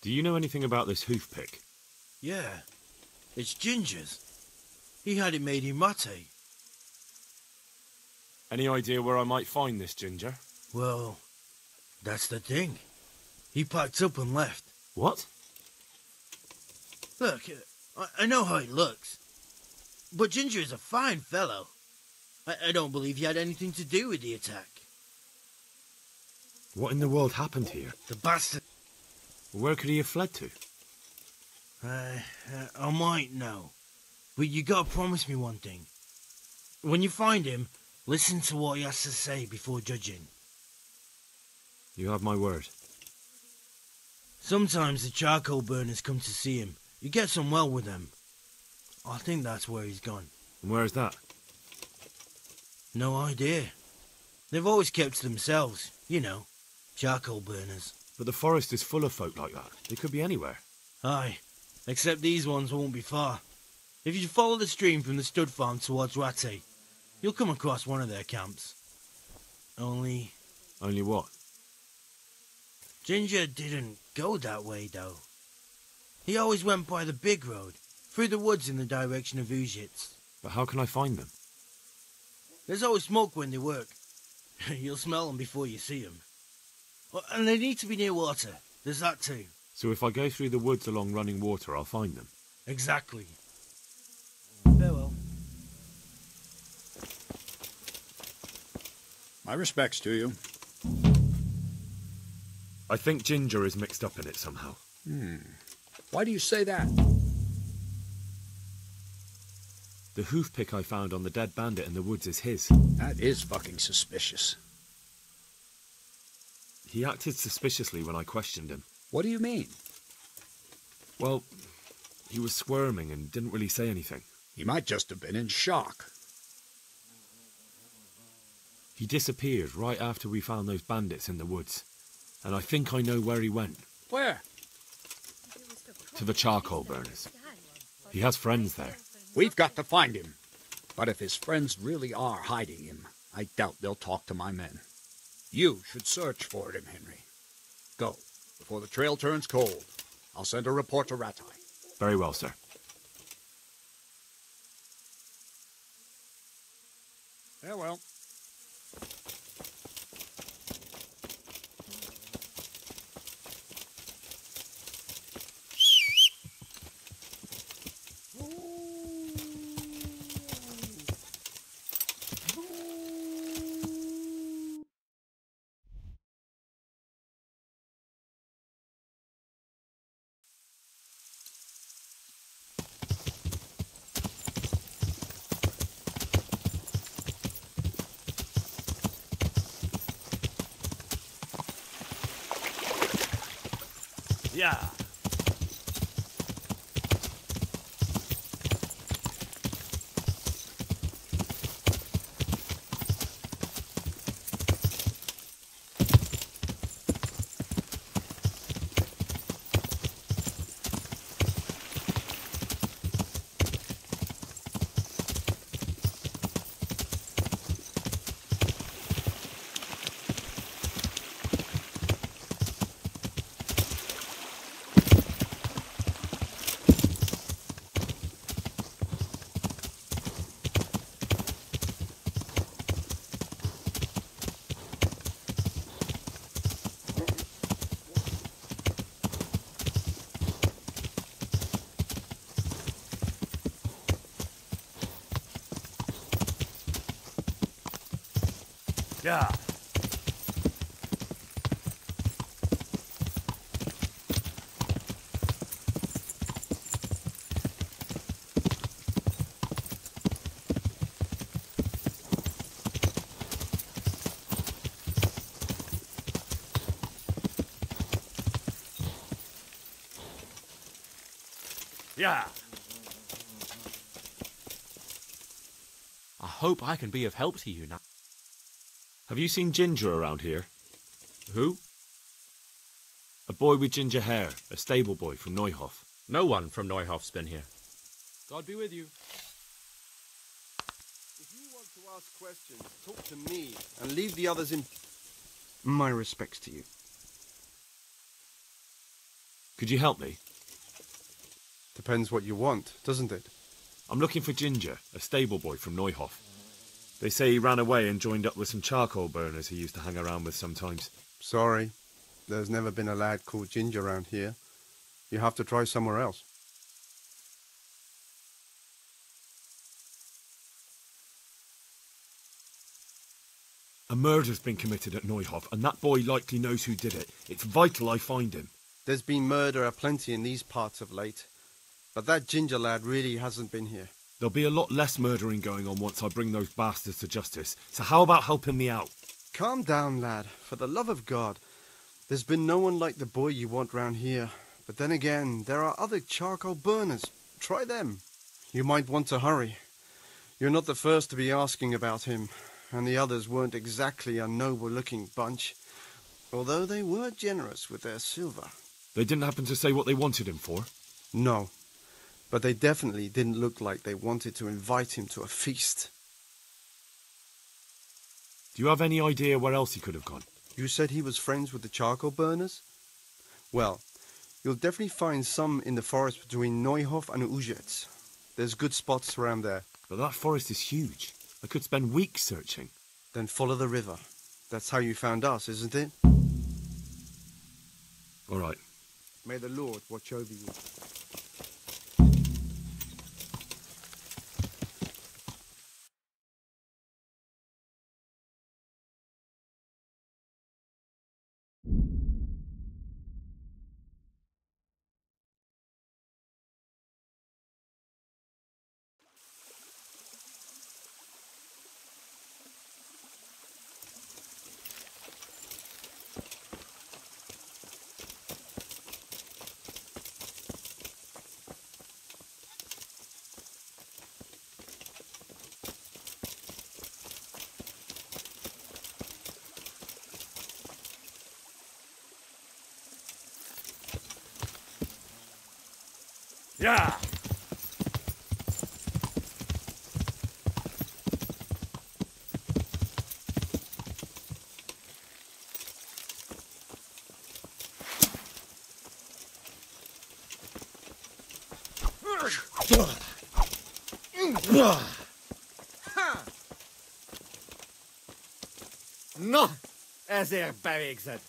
Do you know anything about this hoof pick? Yeah, it's Ginger's. He had it made in Mate. Any idea where I might find this Ginger? Well, that's the thing. He packed up and left. What? Look, I know how he looks. But Ginger is a fine fellow. I don't believe he had anything to do with the attack. What in the world happened here? The bastard... Where could he have fled to? I might know. But you gotta promise me one thing. When you find him, listen to what he has to say before judging. You have my word. Sometimes the charcoal burners come to see him. You get on well with them. I think that's where he's gone. And where is that? No idea. They've always kept to themselves, you know, charcoal burners. But the forest is full of folk like that. They could be anywhere. Aye, except these ones won't be far. If you follow the stream from the stud farm towards Rate, you'll come across one of their camps. Only what? Ginger didn't go that way, though. He always went by the big road, through the woods in the direction of Ujits. But how can I find them? There's always smoke when they work. You'll smell them before you see them. And they need to be near water. There's that too. So if I go through the woods along running water, I'll find them? Exactly. Farewell. My respects to you. I think Ginger is mixed up in it somehow. Why do you say that? The hoof pick I found on the dead bandit in the woods is his. That is fucking suspicious. He acted suspiciously when I questioned him. What do you mean? Well, he was squirming and didn't really say anything. He might just have been in shock. He disappeared right after we found those bandits in the woods. And I think I know where he went. Where? To the charcoal burners. He has friends there. We've got to find him. But if his friends really are hiding him, I doubt they'll talk to my men. You should search for him, Henry. Go, before the trail turns cold. I'll send a report to Ratai. Very well, sir. Farewell. Yeah. Yeah. Yeah. I hope I can be of help to you now. Have you seen Ginger around here? Who? A boy with ginger hair, a stable boy from Neuhof. No one from Neuhof's been here. God be with you. If you want to ask questions, talk to me and leave the others in... My respects to you. Could you help me? Depends what you want, doesn't it? I'm looking for Ginger, a stable boy from Neuhof. They say he ran away and joined up with some charcoal burners he used to hang around with sometimes. Sorry, there's never been a lad called Ginger around here. You have to try somewhere else. A murder's been committed at Neuhof, and that boy likely knows who did it. It's vital I find him. There's been murder aplenty in these parts of late, but that Ginger lad really hasn't been here. There'll be a lot less murdering going on once I bring those bastards to justice, so how about helping me out? Calm down, lad, for the love of God. There's been no one like the boy you want round here. But then again, there are other charcoal burners. Try them. You might want to hurry. You're not the first to be asking about him, and the others weren't exactly a noble-looking bunch, although they were generous with their silver. They didn't happen to say what they wanted him for? No, but they definitely didn't look like they wanted to invite him to a feast. Do you have any idea where else he could have gone? You said he was friends with the charcoal burners? Well, you'll definitely find some in the forest between Neuhof and Ujetz. There's good spots around there. But that forest is huge. I could spend weeks searching. Then follow the river. That's how you found us, isn't it? All right. May the Lord watch over you. Yeah! No, ezért bevégzed.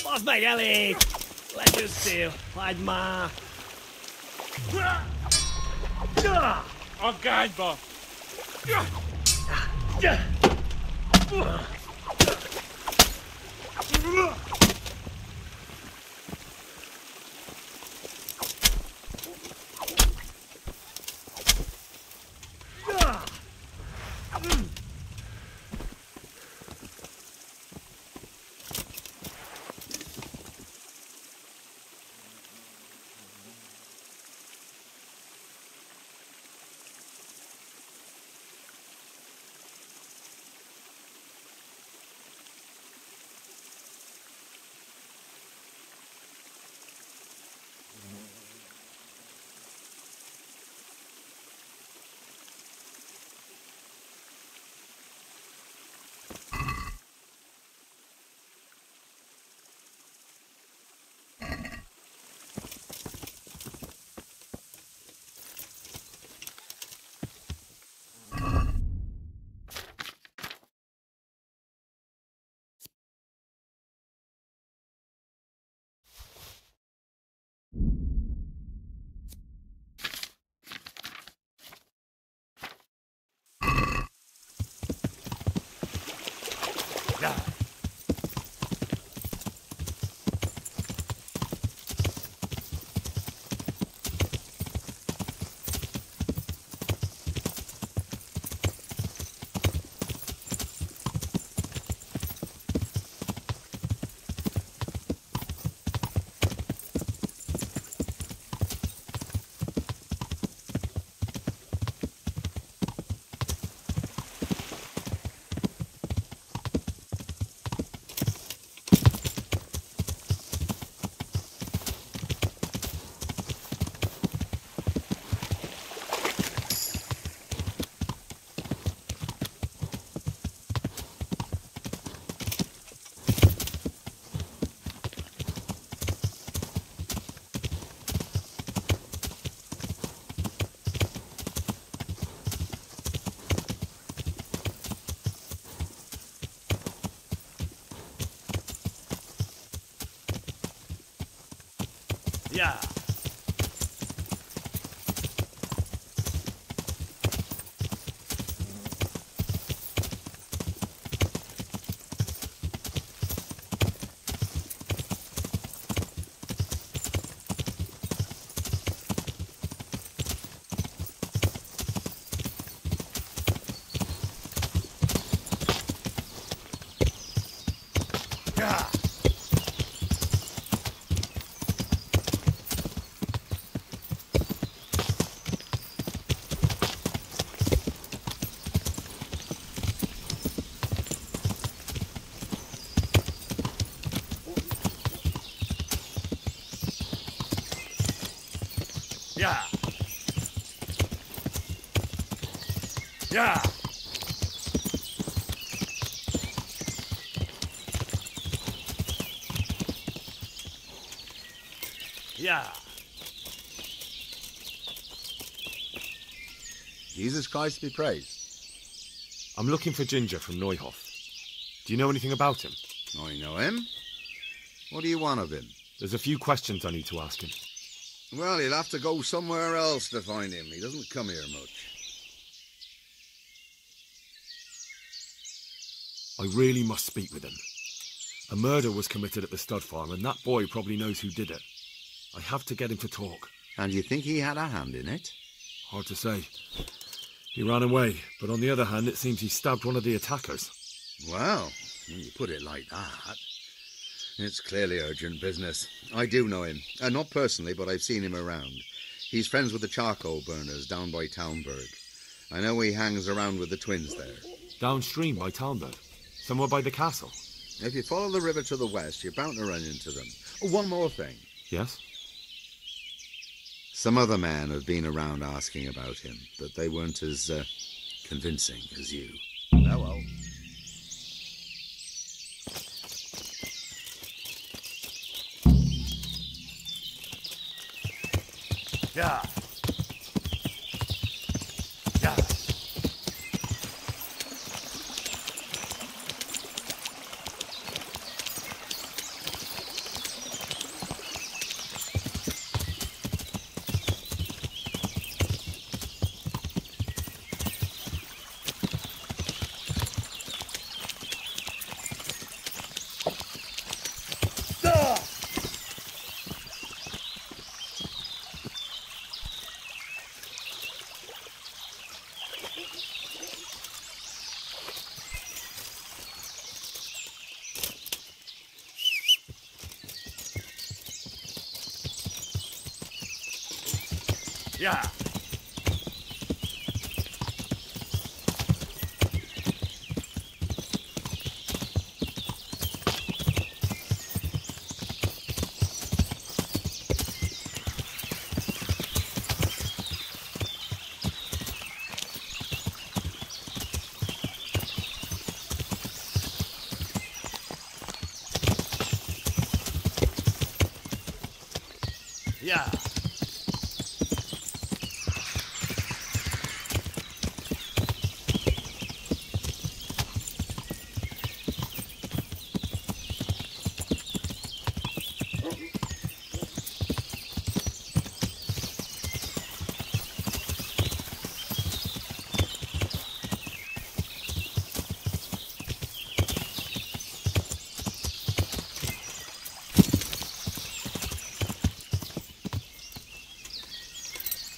Az meg elég! Legyőztél! Hagyd már! A gányba! Yeah. Yeah. Yeah. Yeah. Yeah. Jesus Christ be praised. I'm looking for Ginger from Neuhoff. Do you know anything about him? I know him. What do you want of him? There's a few questions I need to ask him. Well, you'll have to go somewhere else to find him. He doesn't come here much. I really must speak with him. A murder was committed at the stud farm, and that boy probably knows who did it. I have to get him to talk. And you think he had a hand in it? Hard to say. He ran away, but on the other hand, it seems he stabbed one of the attackers. Well, when you put it like that, it's clearly urgent business. I do know him. Not personally, but I've seen him around. He's friends with the charcoal burners down by Townburg. I know he hangs around with the twins there. Downstream by Townburg? Somewhere by the castle? If you follow the river to the west, you're bound to run into them. Oh, one more thing. Yes? Some other men have been around asking about him, but they weren't as convincing as you. Oh, well. Yeah. Yeah. Yeah. Yeah.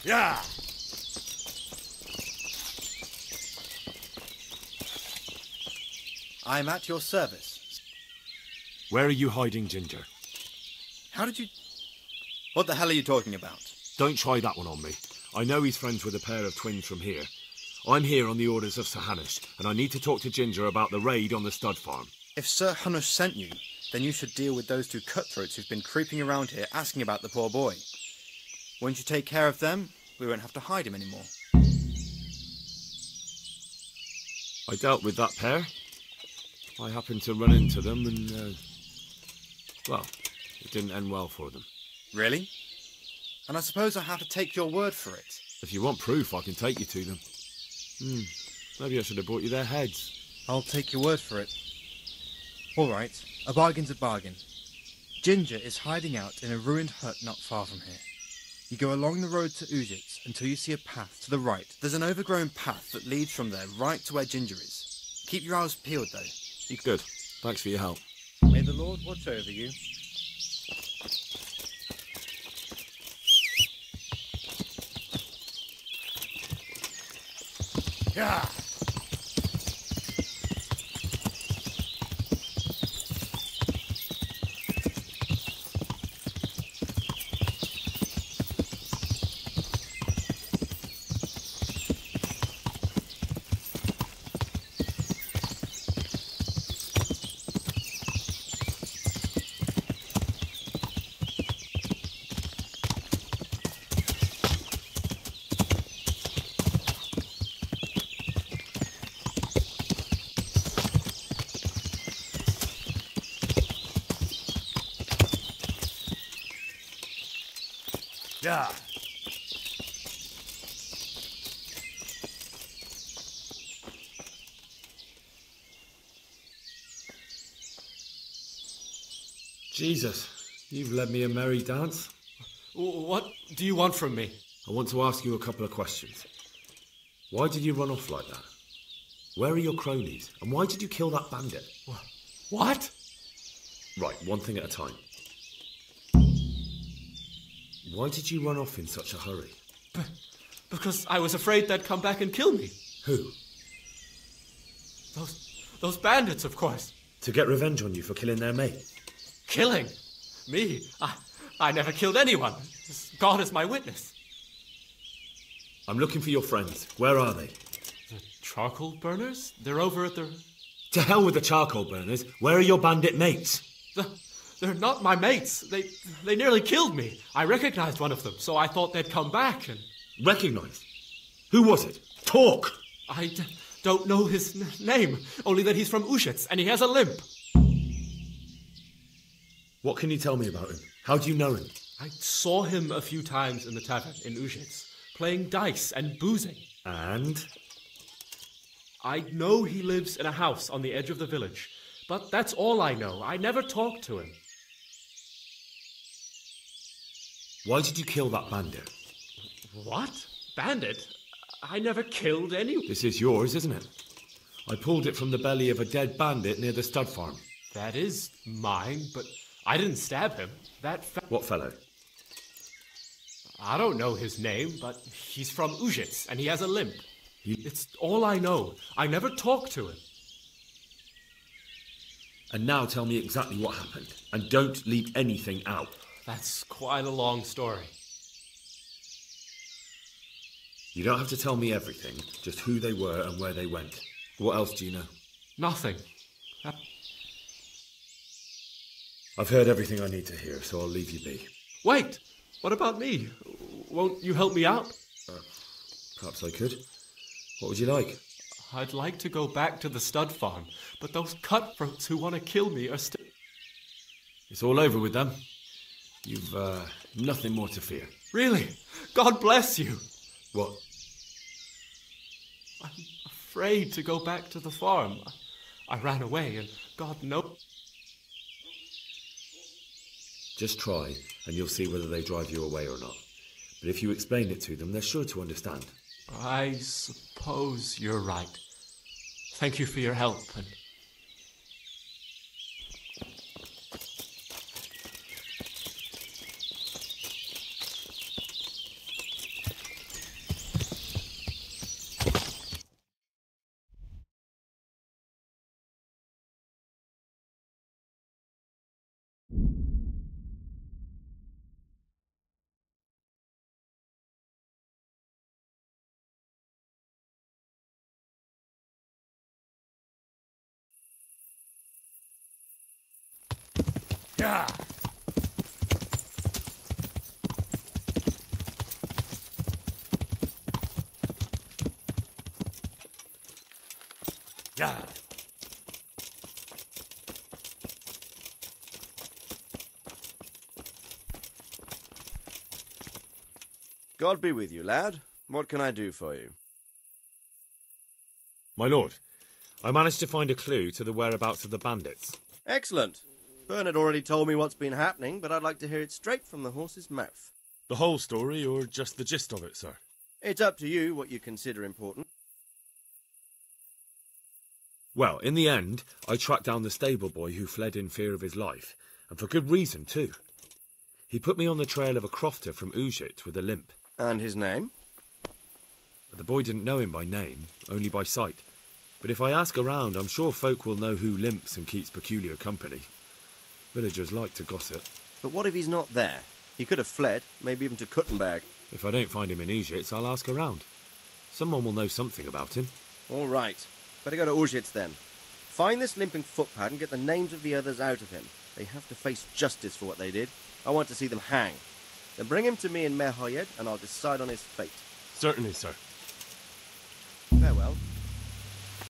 Yeah. I'm at your service. Where are you hiding Ginger? How did you... What the hell are you talking about? Don't try that one on me. I know he's friends with a pair of twins from here. I'm here on the orders of Sir Hanush, and I need to talk to Ginger about the raid on the stud farm. If Sir Hanush sent you, then you should deal with those two cutthroats who've been creeping around here asking about the poor boy. Once you take care of them, we won't have to hide him anymore. I dealt with that pair. I happened to run into them and, well, it didn't end well for them. Really? And I suppose I have to take your word for it. If you want proof, I can take you to them. Maybe I should have brought you their heads. I'll take your word for it. All right, a bargain's a bargain. Ginger is hiding out in a ruined hut not far from here. You go along the road to Ujits until you see a path to the right. There's an overgrown path that leads from there right to where Ginger is. Keep your eyes peeled, though. Good. Thanks for your help. May the Lord watch over you. Yeah. Yeah. Jesus, you've led me a merry dance. What do you want from me? I want to ask you a couple of questions. Why did you run off like that? Where are your cronies? And why did you kill that bandit? What? Right, one thing at a time. Why did you run off in such a hurry? Because I was afraid they'd come back and kill me. Who? Those bandits, of course. To get revenge on you for killing their mate? Killing? Me? I never killed anyone. God is my witness. I'm looking for your friends. Where are they? The charcoal burners? They're over at the... To hell with the charcoal burners. Where are your bandit mates? They're not my mates. They nearly killed me. I recognized one of them, so I thought they'd come back and... Recognized? Who was it? Talk! I don't know his name, only that he's from Ujits and he has a limp. What can you tell me about him? How do you know him? I saw him a few times in the tavern in Ujits, playing dice and boozing. And? I know he lives in a house on the edge of the village, but that's all I know. I never talked to him. Why did you kill that bandit? What? Bandit? I never killed anyone. This is yours, isn't it? I pulled it from the belly of a dead bandit near the stud farm. That is mine, but I didn't stab him. What fellow? I don't know his name, but he's from Ujits, and he has a limp. It's all I know. I never talked to him. And now tell me exactly what happened, and don't leave anything out. That's quite a long story. You don't have to tell me everything, just who they were and where they went. What else do you know? Nothing. I've heard everything I need to hear, so I'll leave you be. Wait! What about me? Won't you help me out? Perhaps I could. What would you like? I'd like to go back to the stud farm, but those cutthroats who want to kill me are still... It's all over with them. You've, nothing more to fear. Really? God bless you! What? I'm afraid to go back to the farm. I ran away, and God knows... Just try, and you'll see whether they drive you away or not. But if you explain it to them, they're sure to understand. I suppose you're right. Thank you for your help, and... Yeah. Yeah. God be with you, lad. What can I do for you? My lord, I managed to find a clue to the whereabouts of the bandits. Excellent. Bernard already told me what's been happening, but I'd like to hear it straight from the horse's mouth. The whole story, or just the gist of it, sir? It's up to you what you consider important. Well, in the end, I tracked down the stable boy who fled in fear of his life, and for good reason, too. He put me on the trail of a crofter from Ujit with a limp. And his name? The boy didn't know him by name, only by sight. But if I ask around, I'm sure folk will know who limps and keeps peculiar company. Villagers like to gossip. But what if he's not there? He could have fled, maybe even to Kuttenberg. If I don't find him in Ujits, I'll ask around. Someone will know something about him. All right. Better go to Ujits then. Find this limping footpad and get the names of the others out of him. They have to face justice for what they did. I want to see them hang. Then bring him to me in Merhoyed, and I'll decide on his fate. Certainly, sir. Farewell.